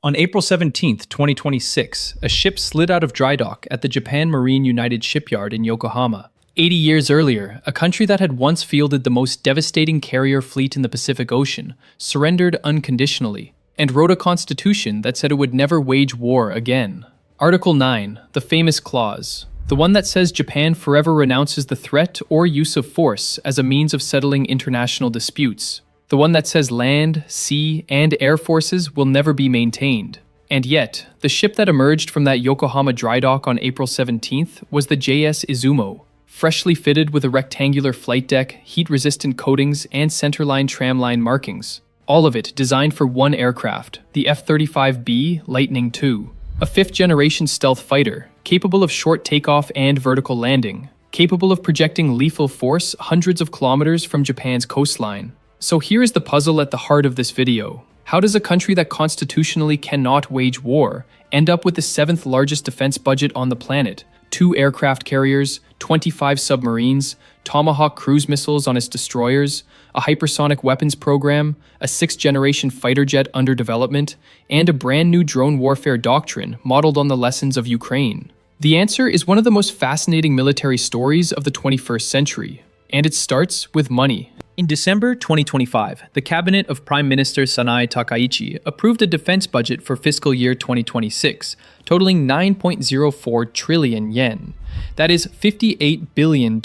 On April 17, 2026, a ship slid out of dry dock at the Japan Marine United shipyard in Yokohama. 80 years earlier, a country that had once fielded the most devastating carrier fleet in the Pacific Ocean surrendered unconditionally and wrote a constitution that said it would never wage war again. Article 9, the famous clause, the one that says Japan forever renounces the threat or use of force as a means of settling international disputes. The one that says land, sea, and air forces will never be maintained. And yet, the ship that emerged from that Yokohama dry dock on April 17th was the JS Izumo, freshly fitted with a rectangular flight deck, heat-resistant coatings, and centerline tramline markings. All of it designed for one aircraft, the F-35B Lightning II, a fifth-generation stealth fighter, capable of short takeoff and vertical landing, capable of projecting lethal force hundreds of kilometers from Japan's coastline. So here is the puzzle at the heart of this video. How does a country that constitutionally cannot wage war end up with the 7th largest defense budget on the planet, 2 aircraft carriers, 25 submarines, Tomahawk cruise missiles on its destroyers, a hypersonic weapons program, a 6th-generation fighter jet under development, and a brand new drone warfare doctrine modeled on the lessons of Ukraine? The answer is one of the most fascinating military stories of the 21st century, and it starts with money. In December 2025, the cabinet of Prime Minister Sanae Takaichi approved a defense budget for fiscal year 2026, totaling 9.04 trillion yen. That is $58 billion,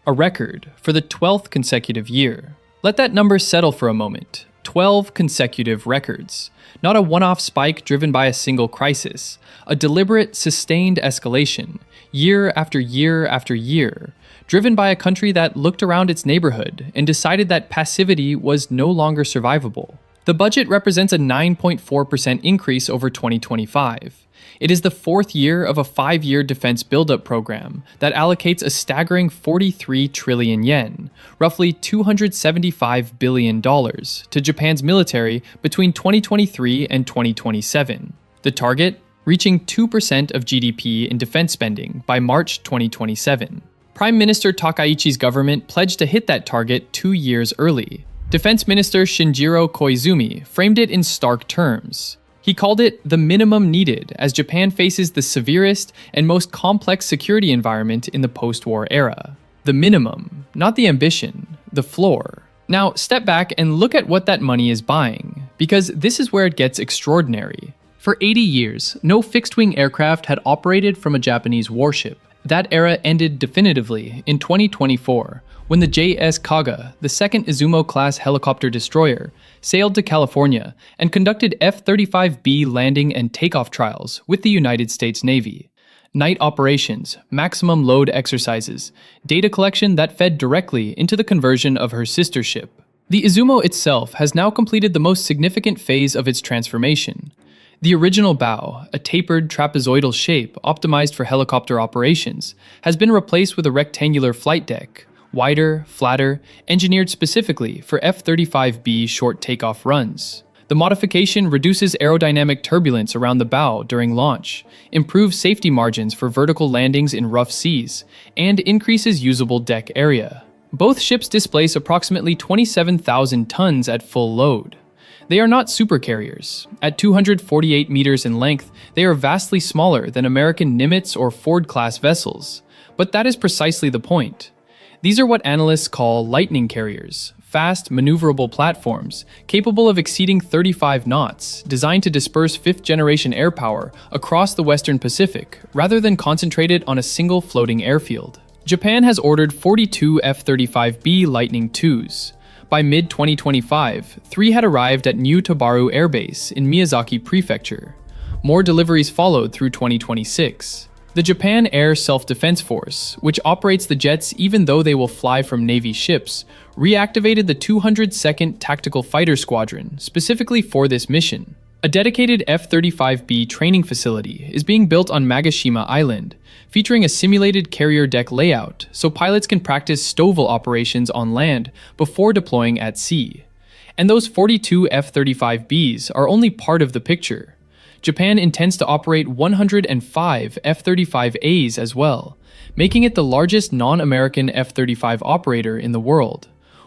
a record for the 12th consecutive year. Let that number settle for a moment. 12 consecutive records. Not a one-off spike driven by a single crisis. A deliberate, sustained escalation, year after year after year, driven by a country that looked around its neighborhood and decided that passivity was no longer survivable. The budget represents a 9.4% increase over 2025. It is the 4th year of a 5-year defense buildup program that allocates a staggering 43 trillion yen, roughly $275 billion, to Japan's military between 2023 and 2027. The target? Reaching 2% of GDP in defense spending by March 2027. Prime Minister Takaichi's government pledged to hit that target 2 years early. Defense Minister Shinjiro Koizumi framed it in stark terms. He called it the minimum needed as Japan faces the severest and most complex security environment in the post-war era. The minimum, not the ambition, the floor. Now, step back and look at what that money is buying, because this is where it gets extraordinary. For 80 years, no fixed-wing aircraft had operated from a Japanese warship. That era ended definitively in 2024, when the JS Kaga, the second Izumo-class helicopter destroyer, sailed to California and conducted F-35B landing and takeoff trials with the United States Navy. Night operations, maximum load exercises, data collection that fed directly into the conversion of her sister ship. The Izumo itself has now completed the most significant phase of its transformation. The original bow, a tapered trapezoidal shape optimized for helicopter operations, has been replaced with a rectangular flight deck, wider, flatter, engineered specifically for F-35B short takeoff runs. The modification reduces aerodynamic turbulence around the bow during launch, improves safety margins for vertical landings in rough seas, and increases usable deck area. Both ships displace approximately 27,000 tons at full load. They are not supercarriers. At 248 meters in length, they are vastly smaller than American Nimitz or Ford-class vessels. But that is precisely the point. These are what analysts call lightning carriers, fast, maneuverable platforms, capable of exceeding 35 knots, designed to disperse 5th-generation air power across the Western Pacific, rather than concentrated on a single floating airfield. Japan has ordered 42 F-35B Lightning IIs. By mid-2025, 3 had arrived at New Tabaru Air Base in Miyazaki Prefecture. More deliveries followed through 2026. The Japan Air Self-Defense Force, which operates the jets even though they will fly from Navy ships, reactivated the 202nd Tactical Fighter Squadron specifically for this mission. A dedicated F-35B training facility is being built on Magashima Island, featuring a simulated carrier deck layout so pilots can practice STOVL operations on land before deploying at sea. And those 42 F-35Bs are only part of the picture. Japan intends to operate 105 F-35As as well, making it the largest non-American F-35 operator in the world.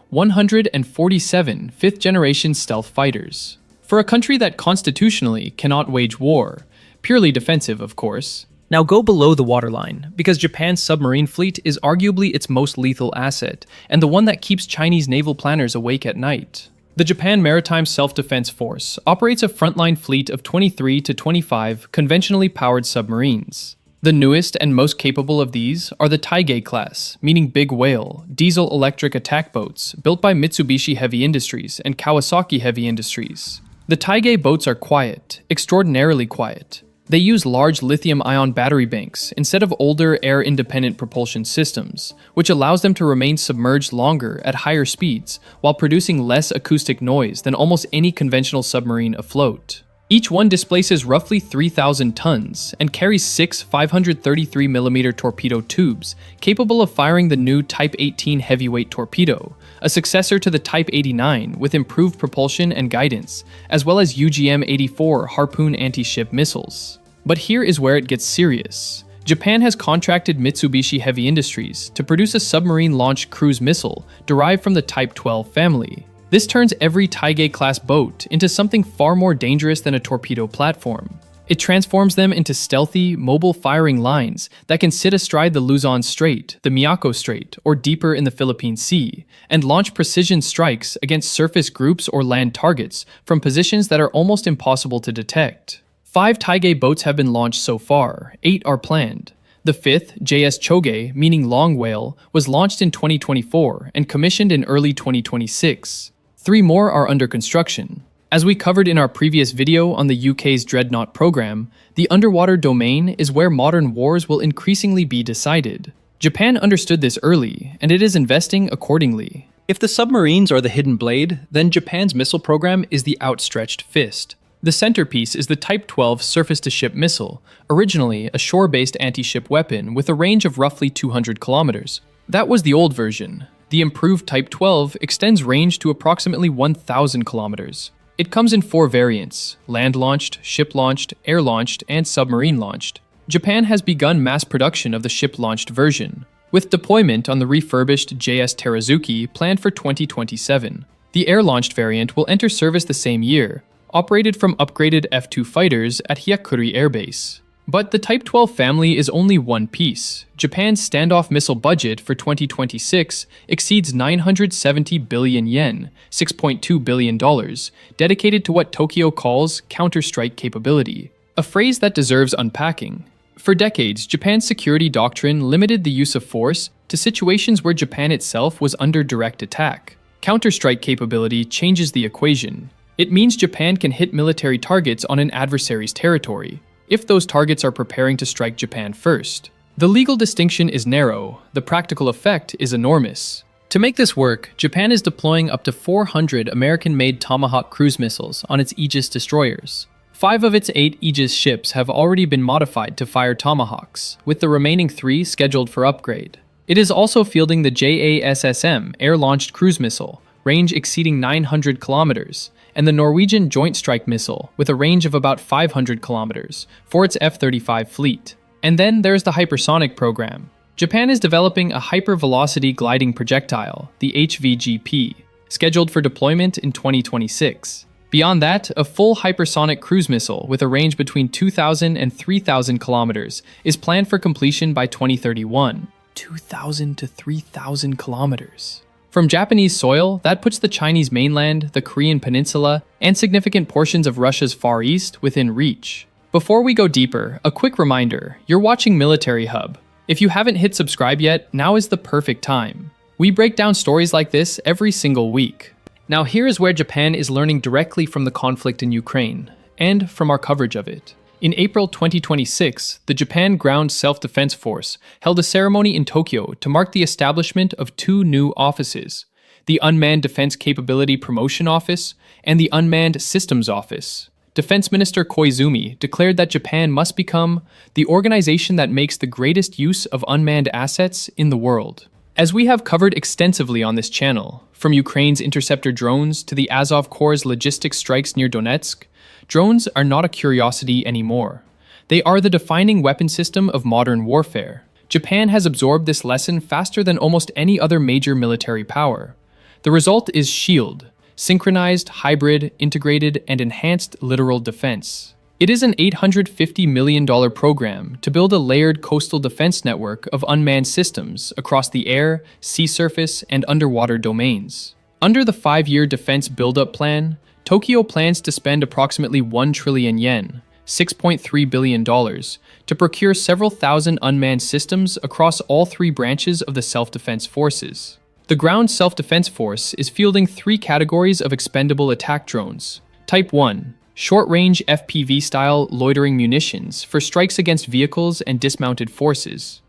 147 fifth-generation stealth fighters. For a country that constitutionally cannot wage war, purely defensive, of course. Now go below the waterline, because Japan's submarine fleet is arguably its most lethal asset, and the one that keeps Chinese naval planners awake at night. The Japan Maritime Self-Defense Force operates a frontline fleet of 23 to 25 conventionally powered submarines. The newest and most capable of these are the Taige class, meaning big whale, diesel-electric attack boats built by Mitsubishi Heavy Industries and Kawasaki Heavy Industries. The Taige boats are quiet, extraordinarily quiet. They use large lithium-ion battery banks instead of older air-independent propulsion systems, which allows them to remain submerged longer at higher speeds while producing less acoustic noise than almost any conventional submarine afloat. Each one displaces roughly 3,000 tons and carries 6 533mm torpedo tubes, capable of firing the new Type 18 heavyweight torpedo, a successor to the Type 89 with improved propulsion and guidance, as well as UGM-84 Harpoon anti-ship missiles. But here is where it gets serious. Japan has contracted Mitsubishi Heavy Industries to produce a submarine-launched cruise missile derived from the Type 12 family. This turns every Taige-class boat into something far more dangerous than a torpedo platform. It transforms them into stealthy, mobile firing lines that can sit astride the Luzon Strait, the Miyako Strait, or deeper in the Philippine Sea, and launch precision strikes against surface groups or land targets from positions that are almost impossible to detect. 5 Taige boats have been launched so far, 8 are planned. The 5th, JS Choge, meaning long whale, was launched in 2024 and commissioned in early 2026. 3 more are under construction. As we covered in our previous video on the UK's Dreadnought program, the underwater domain is where modern wars will increasingly be decided. Japan understood this early, and it is investing accordingly. If the submarines are the hidden blade, then Japan's missile program is the outstretched fist. The centerpiece is the Type 12 surface-to-ship missile, originally a shore-based anti-ship weapon with a range of roughly 200 kilometers. That was the old version. The improved Type 12 extends range to approximately 1,000 kilometers. It comes in 4 variants: land-launched, ship-launched, air-launched, and submarine-launched. Japan has begun mass production of the ship-launched version, with deployment on the refurbished JS Terazuki planned for 2027. The air-launched variant will enter service the same year, operated from upgraded F-2 fighters at Hyakuri Air Base. But the Type 12 family is only one piece. Japan's standoff missile budget for 2026 exceeds 970 billion yen, $6.2 billion, dedicated to what Tokyo calls counterstrike capability, a phrase that deserves unpacking. For decades, Japan's security doctrine limited the use of force to situations where Japan itself was under direct attack. Counterstrike capability changes the equation. It means Japan can hit military targets on an adversary's territory, if those targets are preparing to strike Japan first. The legal distinction is narrow, the practical effect is enormous. To make this work, Japan is deploying up to 400 American-made Tomahawk cruise missiles on its Aegis destroyers. 5 of its 8 Aegis ships have already been modified to fire Tomahawks, with the remaining 3 scheduled for upgrade. It is also fielding the JASSM air-launched cruise missile, range exceeding 900 kilometers, and the Norwegian Joint Strike Missile, with a range of about 500 kilometers, for its F-35 fleet. And then there's the hypersonic program. Japan is developing a hypervelocity gliding projectile, the HVGP, scheduled for deployment in 2026. Beyond that, a full hypersonic cruise missile with a range between 2,000 and 3,000 kilometers is planned for completion by 2031. 2,000 to 3,000 kilometers. From Japanese soil, that puts the Chinese mainland, the Korean peninsula, and significant portions of Russia's Far East within reach. Before we go deeper, a quick reminder, you're watching Military Hub. If you haven't hit subscribe yet, now is the perfect time. We break down stories like this every single week. Now here is where Japan is learning directly from the conflict in Ukraine, and from our coverage of it. In April 2026, the Japan Ground Self-Defense Force held a ceremony in Tokyo to mark the establishment of 2 new offices, the Unmanned Defense Capability Promotion Office and the Unmanned Systems Office. Defense Minister Koizumi declared that Japan must become the organization that makes the greatest use of unmanned assets in the world. As we have covered extensively on this channel, from Ukraine's interceptor drones to the Azov Corps' logistics strikes near Donetsk, drones are not a curiosity anymore. They are the defining weapon system of modern warfare. Japan has absorbed this lesson faster than almost any other major military power. The result is SHIELD, synchronized, hybrid, integrated, and enhanced littoral defense. It is an $850 million program to build a layered coastal defense network of unmanned systems across the air, sea surface, and underwater domains. Under the 5-year defense build-up plan, Tokyo plans to spend approximately 1 trillion yen, $6.3 billion, to procure several thousand unmanned systems across all 3 branches of the self-defense forces. The ground self-defense force is fielding 3 categories of expendable attack drones. Type 1. Short-range FPV-style loitering munitions for strikes against vehicles and dismounted forces.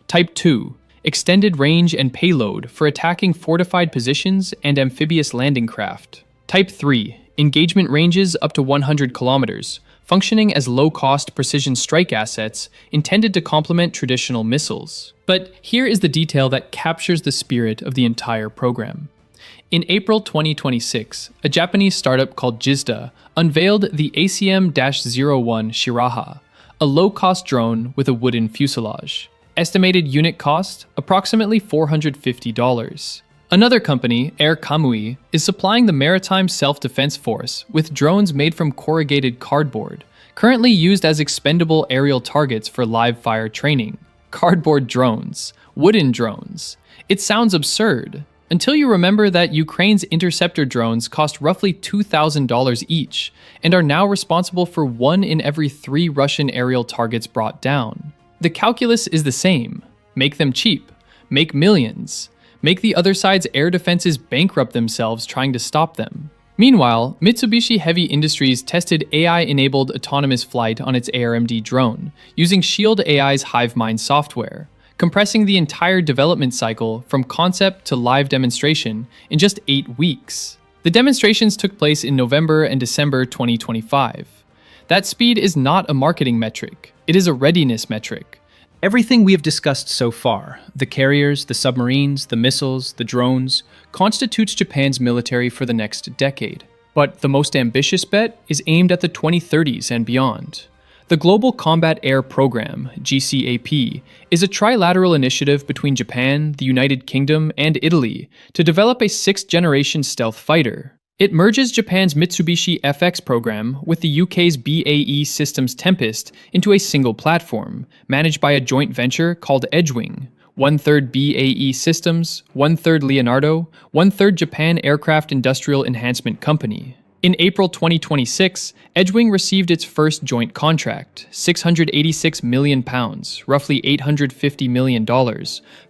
Type 2. Extended range and payload for attacking fortified positions and amphibious landing craft. Type 3. Engagement ranges up to 100 kilometers, functioning as low-cost precision strike assets intended to complement traditional missiles. But here is the detail that captures the spirit of the entire program. In April 2026, a Japanese startup called JSDF unveiled the ACM-01 Shiraha, a low-cost drone with a wooden fuselage. Estimated unit cost, approximately $450. Another company, Air Kamui, is supplying the Maritime Self-Defense Force with drones made from corrugated cardboard, currently used as expendable aerial targets for live-fire training. Cardboard drones. Wooden drones. It sounds absurd, until you remember that Ukraine's interceptor drones cost roughly $2,000 each, and are now responsible for 1 in every 3 Russian aerial targets brought down. The calculus is the same. Make them cheap. Make millions. Make the other side's air defenses bankrupt themselves trying to stop them. Meanwhile, Mitsubishi Heavy Industries tested AI-enabled autonomous flight on its ARMD drone, using Shield AI's HiveMind software, compressing the entire development cycle from concept to live demonstration in just 8 weeks. The demonstrations took place in November and December 2025. That speed is not a marketing metric, it is a readiness metric. Everything we have discussed so far, the carriers, the submarines, the missiles, the drones, constitutes Japan's military for the next decade. But the most ambitious bet is aimed at the 2030s and beyond. The Global Combat Air Program, GCAP, is a trilateral initiative between Japan, the United Kingdom, and Italy to develop a 6th-generation stealth fighter. It merges Japan's Mitsubishi FX program with the UK's BAE Systems Tempest into a single platform, managed by a joint venture called Edgewing, 1/3 BAE Systems, 1/3 Leonardo, 1/3 Japan Aircraft Industrial Enhancement Company. In April 2026, Edgewing received its first joint contract, £686 million, roughly $850 million,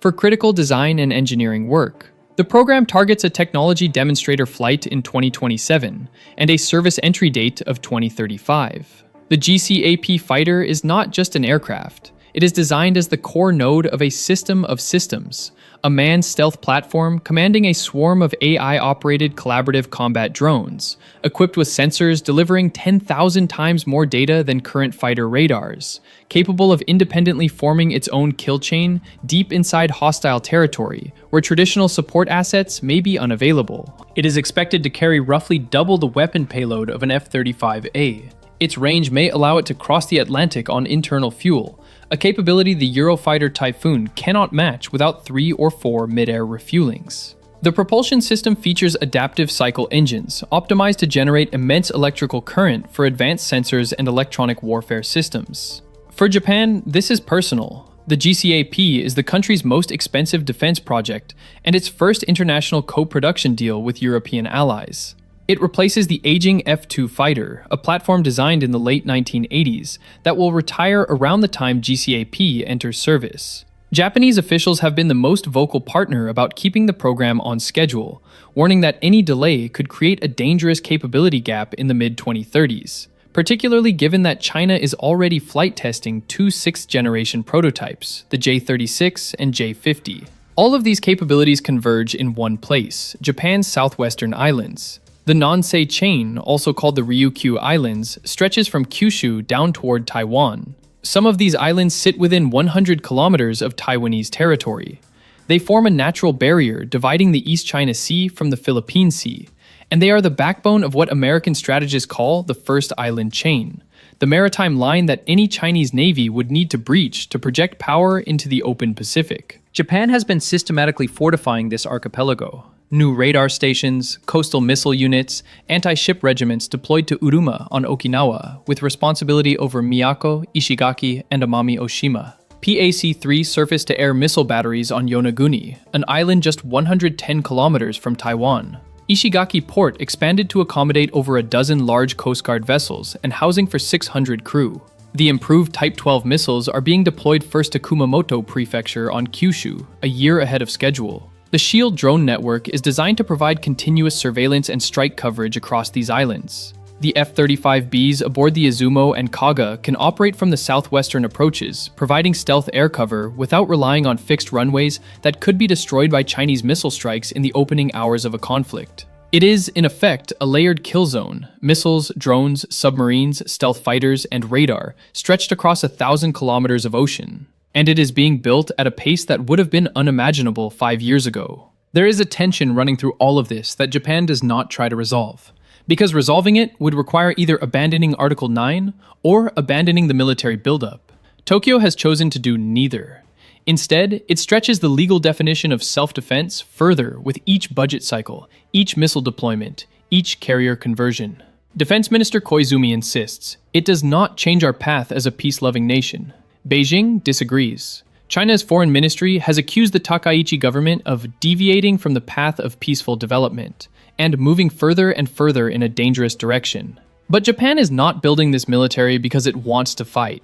for critical design and engineering work. The program targets a technology demonstrator flight in 2027 and a service entry date of 2035. The GCAP fighter is not just an aircraft. It is designed as the core node of a system of systems, a manned stealth platform commanding a swarm of AI-operated collaborative combat drones, equipped with sensors delivering 10,000 times more data than current fighter radars, capable of independently forming its own kill chain deep inside hostile territory, where traditional support assets may be unavailable. It is expected to carry roughly double the weapon payload of an F-35A. Its range may allow it to cross the Atlantic on internal fuel, a capability the Eurofighter Typhoon cannot match without 3 or 4 mid-air refuelings. The propulsion system features adaptive cycle engines, optimized to generate immense electrical current for advanced sensors and electronic warfare systems. For Japan, this is personal. The GCAP is the country's most expensive defense project and its first international co-production deal with European allies. It replaces the aging F-2 fighter, a platform designed in the late 1980s that will retire around the time GCAP enters service. Japanese officials have been the most vocal partner about keeping the program on schedule, warning that any delay could create a dangerous capability gap in the mid-2030s, particularly given that China is already flight testing 2 6th-generation prototypes, the J-36 and J-50. All of these capabilities converge in one place, Japan's southwestern islands. The Nansei chain, also called the Ryukyu Islands, stretches from Kyushu down toward Taiwan. Some of these islands sit within 100 kilometers of Taiwanese territory. They form a natural barrier dividing the East China Sea from the Philippine Sea, and they are the backbone of what American strategists call the First Island Chain, the maritime line that any Chinese navy would need to breach to project power into the open Pacific. Japan has been systematically fortifying this archipelago. New radar stations, coastal missile units, anti-ship regiments deployed to Uruma on Okinawa, with responsibility over Miyako, Ishigaki, and Amami Oshima. PAC-3 surface-to-air missile batteries on Yonaguni, an island just 110 kilometers from Taiwan. Ishigaki Port expanded to accommodate over a dozen large Coast Guard vessels and housing for 600 crew. The improved Type 12 missiles are being deployed first to Kumamoto Prefecture on Kyushu, a year ahead of schedule. The SHIELD drone network is designed to provide continuous surveillance and strike coverage across these islands. The F-35Bs aboard the Izumo and Kaga can operate from the southwestern approaches, providing stealth air cover without relying on fixed runways that could be destroyed by Chinese missile strikes in the opening hours of a conflict. It is, in effect, a layered kill zone: missiles, drones, submarines, stealth fighters, and radar, stretched across 1,000 kilometers of ocean. And it is being built at a pace that would have been unimaginable 5 years ago. There is a tension running through all of this that Japan does not try to resolve, because resolving it would require either abandoning Article 9 or abandoning the military buildup. Tokyo has chosen to do neither. Instead, it stretches the legal definition of self-defense further with each budget cycle, each missile deployment, each carrier conversion. Defense Minister Koizumi insists, it does not change our path as a peace-loving nation. Beijing disagrees. China's foreign ministry has accused the Takaichi government of deviating from the path of peaceful development and moving further and further in a dangerous direction. But Japan is not building this military because it wants to fight.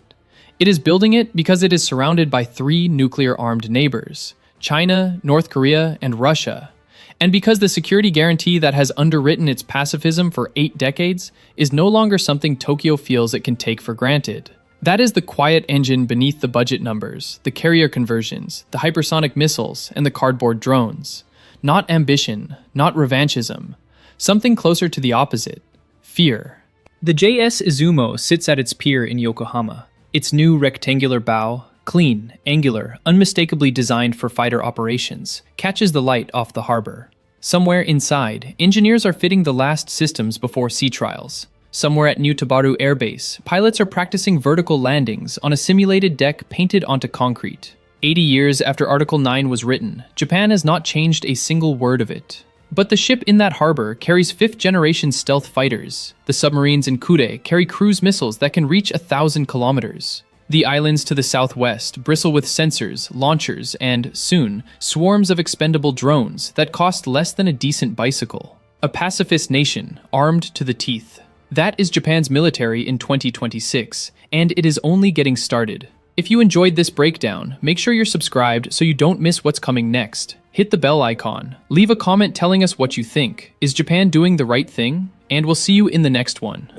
It is building it because it is surrounded by 3 nuclear-armed neighbors: China, North Korea, and Russia. And because the security guarantee that has underwritten its pacifism for 8 decades is no longer something Tokyo feels it can take for granted. That is the quiet engine beneath the budget numbers, the carrier conversions, the hypersonic missiles, and the cardboard drones. Not ambition, not revanchism. Something closer to the opposite: fear. The JS Izumo sits at its pier in Yokohama. Its new rectangular bow, clean, angular, unmistakably designed for fighter operations, catches the light off the harbor. Somewhere inside, engineers are fitting the last systems before sea trials. Somewhere at New Tabaru Air Base, pilots are practicing vertical landings on a simulated deck painted onto concrete. 80 years after Article 9 was written, Japan has not changed a single word of it. But the ship in that harbor carries 5th-generation stealth fighters. The submarines in Kure carry cruise missiles that can reach 1,000 kilometers. The islands to the southwest bristle with sensors, launchers, and, soon, swarms of expendable drones that cost less than a decent bicycle. A pacifist nation, armed to the teeth. That is Japan's military in 2026, and it is only getting started. If you enjoyed this breakdown, make sure you're subscribed so you don't miss what's coming next. Hit the bell icon. Leave a comment telling us what you think. Is Japan doing the right thing? And we'll see you in the next one.